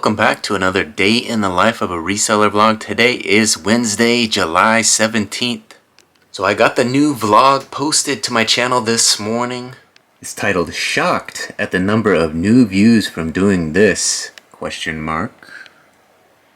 welcome back to another day in the life of a reseller vlog. Today is Wednesday, July 17th. So I got the new vlog posted to my channel this morning. It's titled "Shocked at the number of new views from doing this?" question mark.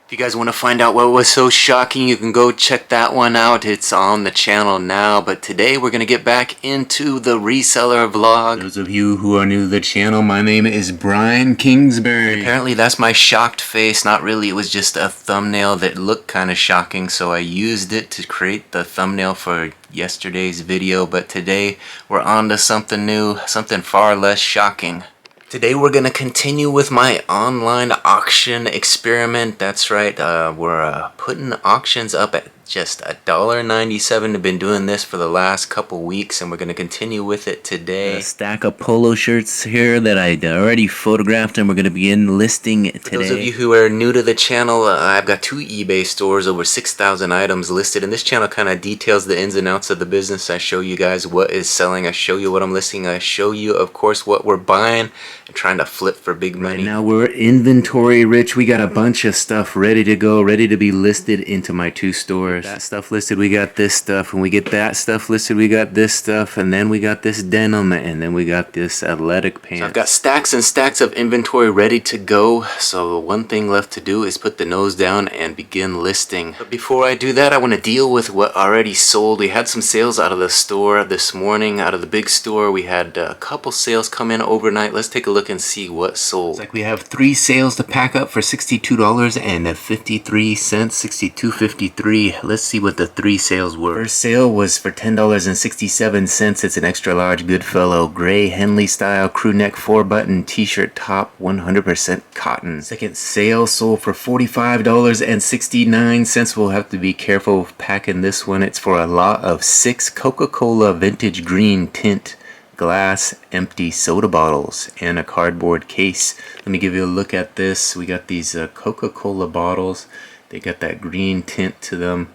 If you guys want to find out what was so shocking, you can go check that one out. It's on the channel now. But today we're going to get back into the reseller vlog. Those of you who are new to the channel, my name is Brian Kingsbury. Apparently that's my shocked face. Not really, it was just a thumbnail that looked kind of shocking. So I used it to create the thumbnail for yesterday's video. But today we're on to something new, something far less shocking. Today we're going to continue with my online auction experiment. That's right, we're putting auctions up at just $1.97. I've been doing this for the last couple weeks and we're going to continue with it today. A stack of polo shirts here that I already photographed and we're going to begin listing today. For those of you who are new to the channel, I've got two eBay stores, over 6,000 items listed, and this channel kind of details the ins and outs of the business. I show you guys what is selling, I show you what I'm listing, I show you of course what we're buying and trying to flip for big money. Right now we're inventory rich. We got a bunch of stuff ready to go, ready to be listed into my two stores. That stuff listed, we got this stuff. When we get that stuff listed, we got this stuff, and then we got this denim, and then we got this athletic pants. So I've got stacks and stacks of inventory ready to go, so the one thing left to do is put the nose down and begin listing. But before I do that, I want to deal with what already sold. We had some sales out of the store this morning, out of the big store. We had a couple sales come in overnight. Let's take a look and see what sold. Looks like we have 3 sales to pack up for $62.53, $62.53. Let's see what the 3 sales were. First sale was for $10.67. It's an extra large Goodfellow gray Henley style crew neck 4-button t-shirt top, 100% cotton. Second sale sold for $45.69. We'll have to be careful with packing this one. It's for a lot of 6 Coca-Cola vintage green tint glass empty soda bottles and a cardboard case. Let me give you a look at this. We got these Coca-Cola bottles. They got that green tint to them,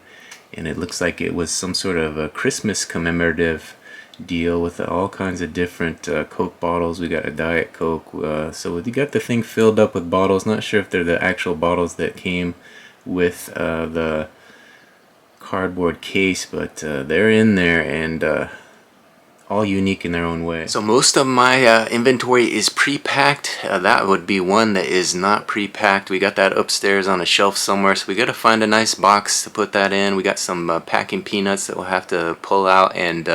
and it looks like it was some sort of a Christmas commemorative deal with all kinds of different Coke bottles. We got a Diet Coke, so we got the thing filled up with bottles. Not sure if they're the actual bottles that came with the cardboard case, but they're in there, and all unique in their own way. So most of my inventory is pre-packed. That would be one that is not pre-packed. We got that upstairs on a shelf somewhere, so we got to find a nice box to put that in. We got some packing peanuts that we'll have to pull out and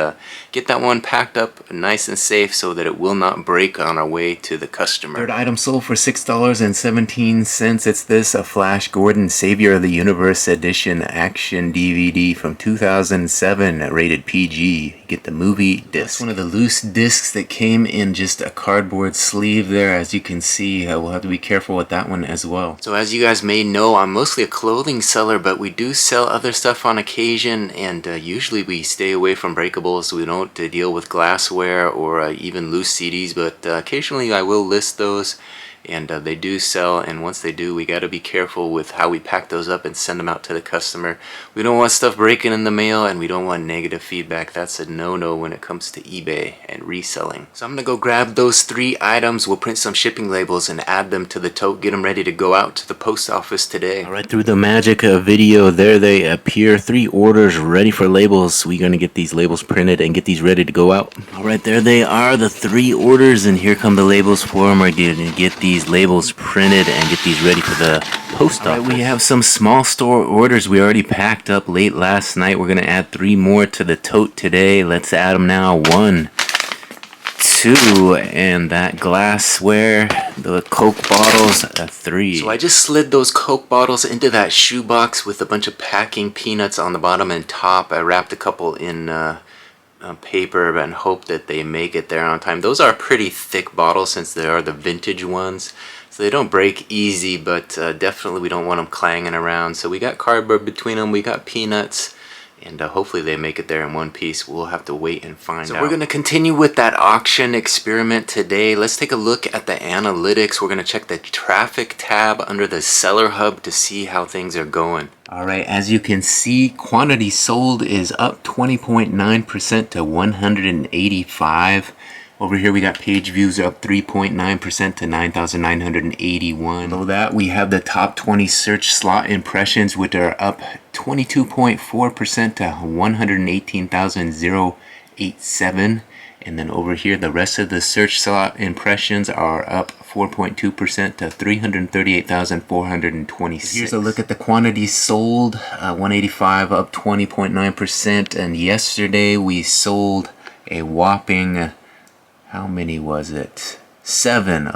get that one packed up nice and safe so that it will not break on our way to the customer. Third item sold for $6.17. It's this, a Flash Gordon Savior of the Universe Edition action DVD from 2007, rated PG. Get the movie disc. That's one of the loose discs that came in just a cardboard sleeve there. As you can see, we'll have to be careful with that one as well. So as you guys may know, I'm mostly a clothing seller, but we do sell other stuff on occasion, and usually we stay away from breakables. We don't deal with glassware or even loose CDs, but occasionally I will list those. And they do sell, and once they do, we got to be careful with how we pack those up and send them out to the customer. We don't want stuff breaking in the mail, and we don't want negative feedback. That's a no-no when it comes to eBay and reselling. So I'm gonna go grab those 3 items. We'll print some shipping labels and add them to the tote, get them ready to go out to the post office today. All right, through the magic of video, there they appear. 3 orders ready for labels. We're gonna get these labels printed and get these ready to go out. All right, there they are, the 3 orders, and here come the labels for them. We're gonna get these labels printed and get these ready for the post office. We have some small store orders we already packed up late last night. We're gonna add 3 more to the tote today. Let's add them now. 1, 2, and that glassware, the Coke bottles, 3. So I just slid those Coke bottles into that shoebox with a bunch of packing peanuts on the bottom and top. I wrapped a couple in paper and hope that they make it there on time. Those are pretty thick bottles since they are the vintage ones, so they don't break easy, but definitely we don't want them clanging around. So we got cardboard between them, we got peanuts, and hopefully they make it there in one piece. We'll have to wait and find out. So we're going to continue with that auction experiment today. Let's take a look at the analytics. We're going to check the traffic tab under the seller hub to see how things are going. Alright, as you can see, quantity sold is up 20.9% to 185. Over here we got page views up 3.9% to 9,981. Below that we have the top 20 search slot impressions, which are up 22.4% to 118,087. And then over here the rest of the search slot impressions are up 4.2% to 338,426. Here's a look at the quantities sold. 185 up 20.9%, and yesterday we sold a whopping, how many was it? 7.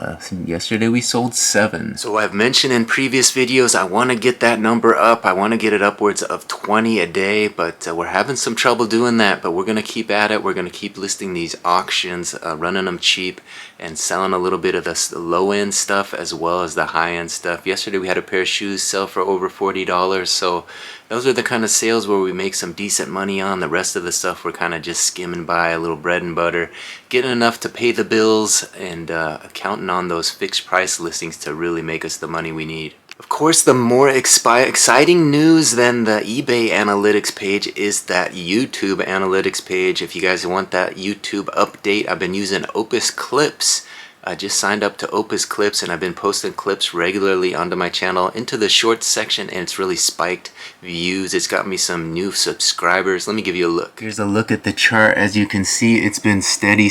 Yesterday we sold 7. So I've mentioned in previous videos I want to get that number up. I want to get it upwards of 20 a day, but we're having some trouble doing that. But we're going to keep at it. We're going to keep listing these auctions, running them cheap, and selling a little bit of the low-end stuff as well as the high-end stuff. Yesterday we had a pair of shoes sell for over $40, so those are the kind of sales where we make some decent money on. The rest of the stuff we're kind of just skimming by, a little bread and butter, getting enough to pay the bills, and counting on those fixed price listings to really make us the money we need. Of course, the more exciting news than the eBay analytics page is that YouTube analytics page. If you guys want that YouTube update, I've been using Opus Clips. I just signed up to Opus Clips, and I've been posting clips regularly onto my channel into the shorts section, and it's really spiked views. It's got me some new subscribers. Let me give you a look. Here's a look at the chart. As you can see, it's been steady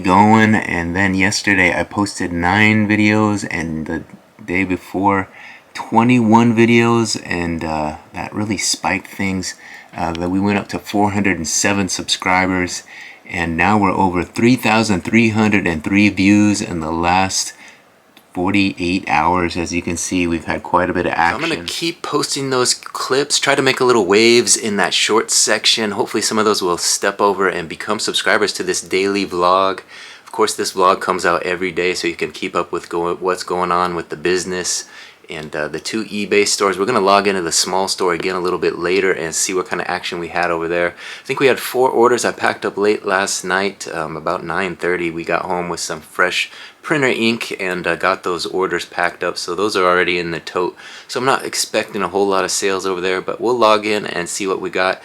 going, and then yesterday I posted 9 videos, and the day before 21 videos, and that really spiked things. That we went up to 407 subscribers, and now we're over 3,303 views in the last 48 hours. As you can see, we've had quite a bit of action. I'm going to keep posting those clips, try to make a little waves in that short section. Hopefully some of those will step over and become subscribers to this daily vlog. Of course, this vlog comes out every day, so you can keep up with what's going on with the business. And the 2 eBay stores, we're going to log into the small store again a little bit later and see what kind of action we had over there. I think we had 4 orders. I packed up late last night, about 9:30. We got home with some fresh printer ink and got those orders packed up, so those are already in the tote. So I'm not expecting a whole lot of sales over there, but we'll log in and see what we got.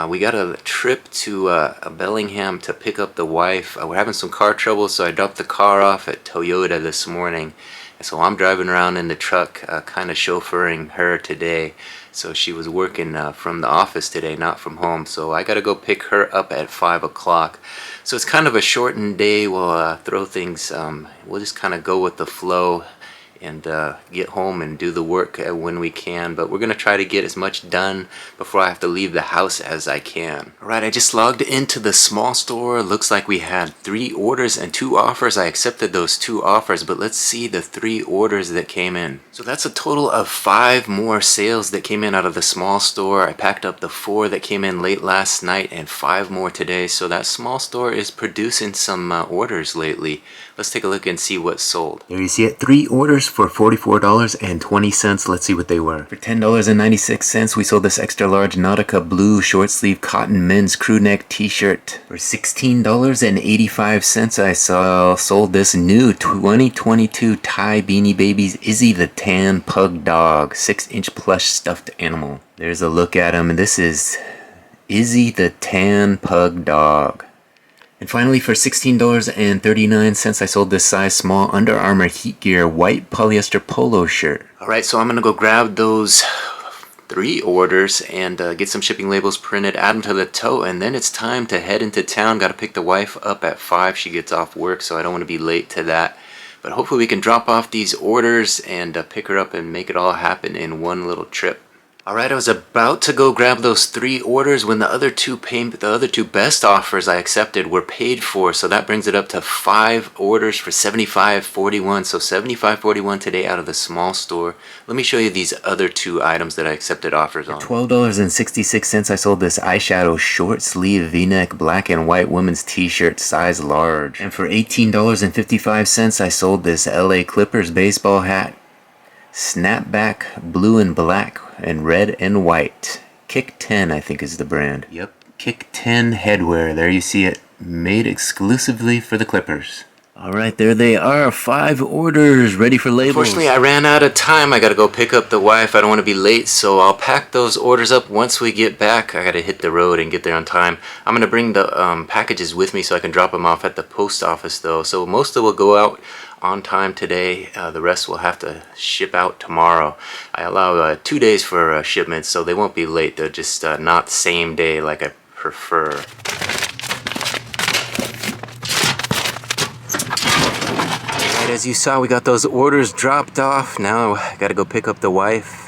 We got a trip to Bellingham to pick up the wife. We're having some car trouble, so I dropped the car off at Toyota this morning. So I'm driving around in the truck, kind of chauffeuring her today. So she was working from the office today, not from home. So I got to go pick her up at 5 o'clock. So it's kind of a shortened day. We'll throw things, we'll just kind of go with the flow and get home and do the work when we can. But we're going to try to get as much done before I have to leave the house as I can. Alright, I just logged into the small store. Looks like we had 3 orders and 2 offers. I accepted those 2 offers, but let's see the 3 orders that came in. So that's a total of 5 more sales that came in out of the small store. I packed up the 4 that came in late last night and 5 more today. So that small store is producing some orders lately. Let's take a look and see what's sold. There you see it, 3 orders for $44.20. Let's see what they were. For $10.96, we sold this extra large Nautica blue short sleeve cotton men's crew neck t-shirt. For $16.85, I sold this new 2022 Thai Beanie Babies Izzy the Tan Pug Dog 6-inch plush stuffed animal. There's a look at him, and this is Izzy the Tan Pug Dog. And finally, for $16.39, I sold this size small Under Armour Heat Gear white polyester polo shirt. Alright, so I'm going to go grab those 3 orders and get some shipping labels printed, add them to the tote, and then it's time to head into town. Got to pick the wife up at 5. She gets off work, so I don't want to be late to that. But hopefully we can drop off these orders and pick her up and make it all happen in one little trip. Alright, I was about to go grab those 3 orders when the other 2 best offers I accepted were paid for, so that brings it up to 5 orders for $75.41. So $75.41 today out of the small store. Let me show you these other 2 items that I accepted offers on. For $12.66, I sold this eyeshadow short sleeve v-neck black and white women's t-shirt size large. And for $18.55, I sold this LA Clippers baseball hat, snapback blue and black and red and white. Kick 10, I think, is the brand. Yep, Kick 10 headwear. There you see it, made exclusively for the Clippers. Alright, there they are. 5 orders ready for labels. Unfortunately, I ran out of time. I gotta go pick up the wife. I don't want to be late, so I'll pack those orders up once we get back. I gotta hit the road and get there on time. I'm gonna bring the packages with me so I can drop them off at the post office, though. So most of them will go out on time today. The rest will have to ship out tomorrow. I allow 2 days for shipments, so they won't be late. They're just not same day like I prefer. As you saw, we got those orders dropped off. Now I gotta go pick up the wife.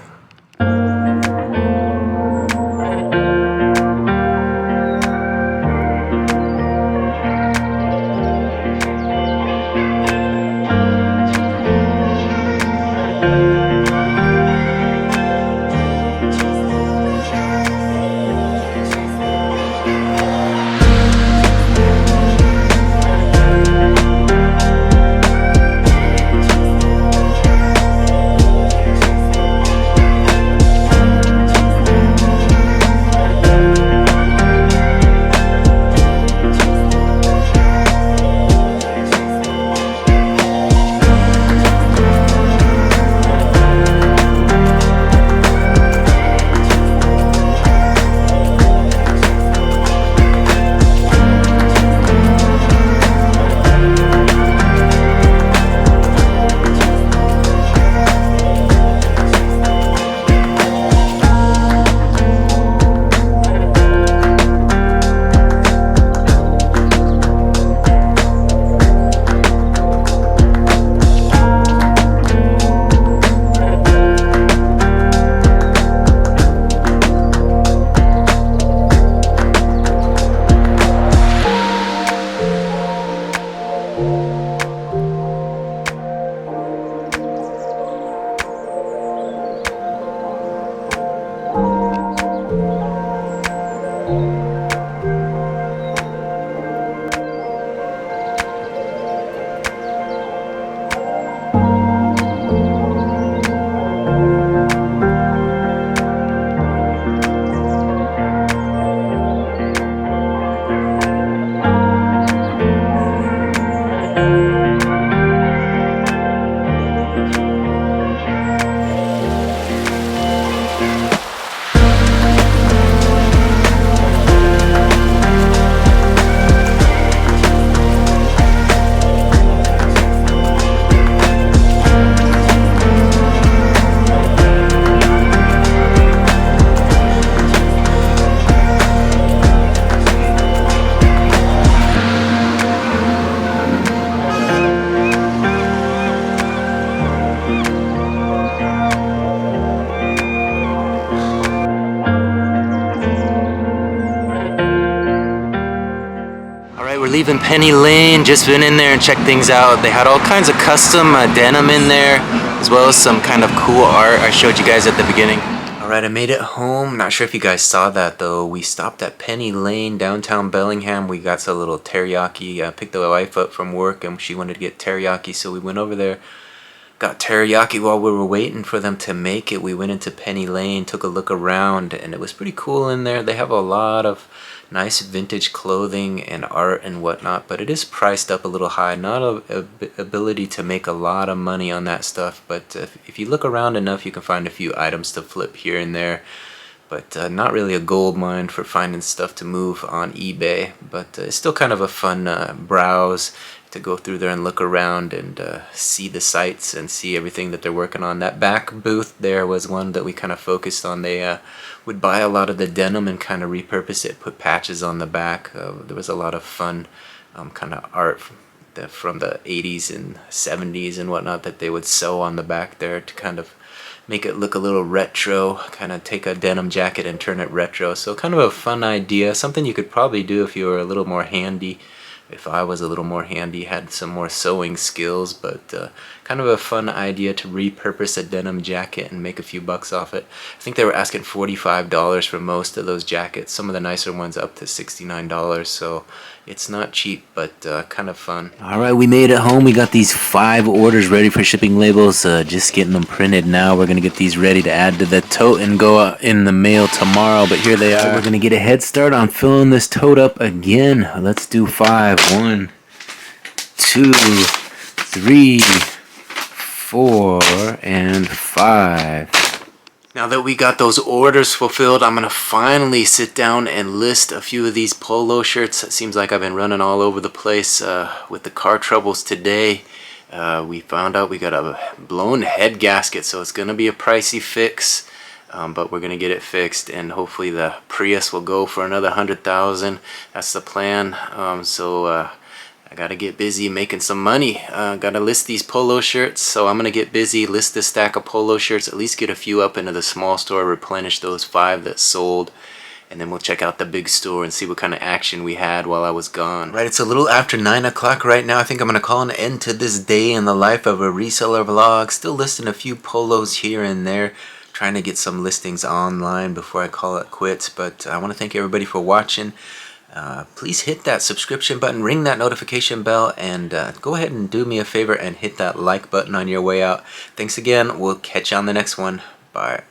We're leaving Penny Lane. Just been in there and checked things out. They had all kinds of custom denim in there, as well as some kind of cool art I showed you guys at the beginning. Alright, I made it home. Not sure if you guys saw that though. We stopped at Penny Lane, downtown Bellingham. We got a little teriyaki. Picked the wife up from work and she wanted to get teriyaki, so we went over there. Got teriyaki while we were waiting for them to make it. We went into Penny Lane, took a look around, and it was pretty cool in there. They have a lot of nice vintage clothing and art and whatnot, but it is priced up a little high. Not a ability to make a lot of money on that stuff, but if you look around enough, you can find a few items to flip here and there. But not really a gold mine for finding stuff to move on eBay, but it's still kind of a fun browse to go through there and look around and see the sights and see everything that they're working on. That back booth there was one that we kind of focused on. They would buy a lot of the denim and kind of repurpose it, put patches on the back. There was a lot of fun kind of art from the 80s and 70s and whatnot that they would sew on the back there to kind of make it look a little retro, kind of take a denim jacket and turn it retro. So kind of a fun idea, something you could probably do if you were a little more handy. If I was a little more handy, had some more sewing skills, but kind of a fun idea to repurpose a denim jacket and make a few bucks off it. I think they were asking $45 for most of those jackets, some of the nicer ones up to $69, so it's not cheap, but kind of fun. Alright, we made it home. We got these 5 orders ready for shipping labels, just getting them printed now. We're going to get these ready to add to the tote and go out in the mail tomorrow, but here they are. We're going to get a head start on filling this tote up again. Let's do 5. 1, 2, 3, 4, and 5. Now that we got those orders fulfilled, I'm going to finally sit down and list a few of these polo shirts. It seems like I've been running all over the place with the car troubles today. We found out we got a blown head gasket, so it's going to be a pricey fix. But we're going to get it fixed, and hopefully the Prius will go for another 100,000. That's the plan. I gotta get busy making some money. Gotta list these polo shirts, so I'm gonna get busy, list this stack of polo shirts, at least get a few up into the small store, replenish those 5 that sold, and then we'll check out the big store and see what kind of action we had while I was gone. Right, it's a little after 9 o'clock right now. I think I'm gonna call an end to this day in the life of a reseller vlog. Still listing a few polos here and there, trying to get some listings online before I call it quits, but I want to thank everybody for watching. Please hit that subscription button, ring that notification bell, and go ahead and do me a favor and hit that like button on your way out. Thanks again. We'll catch you on the next one. Bye.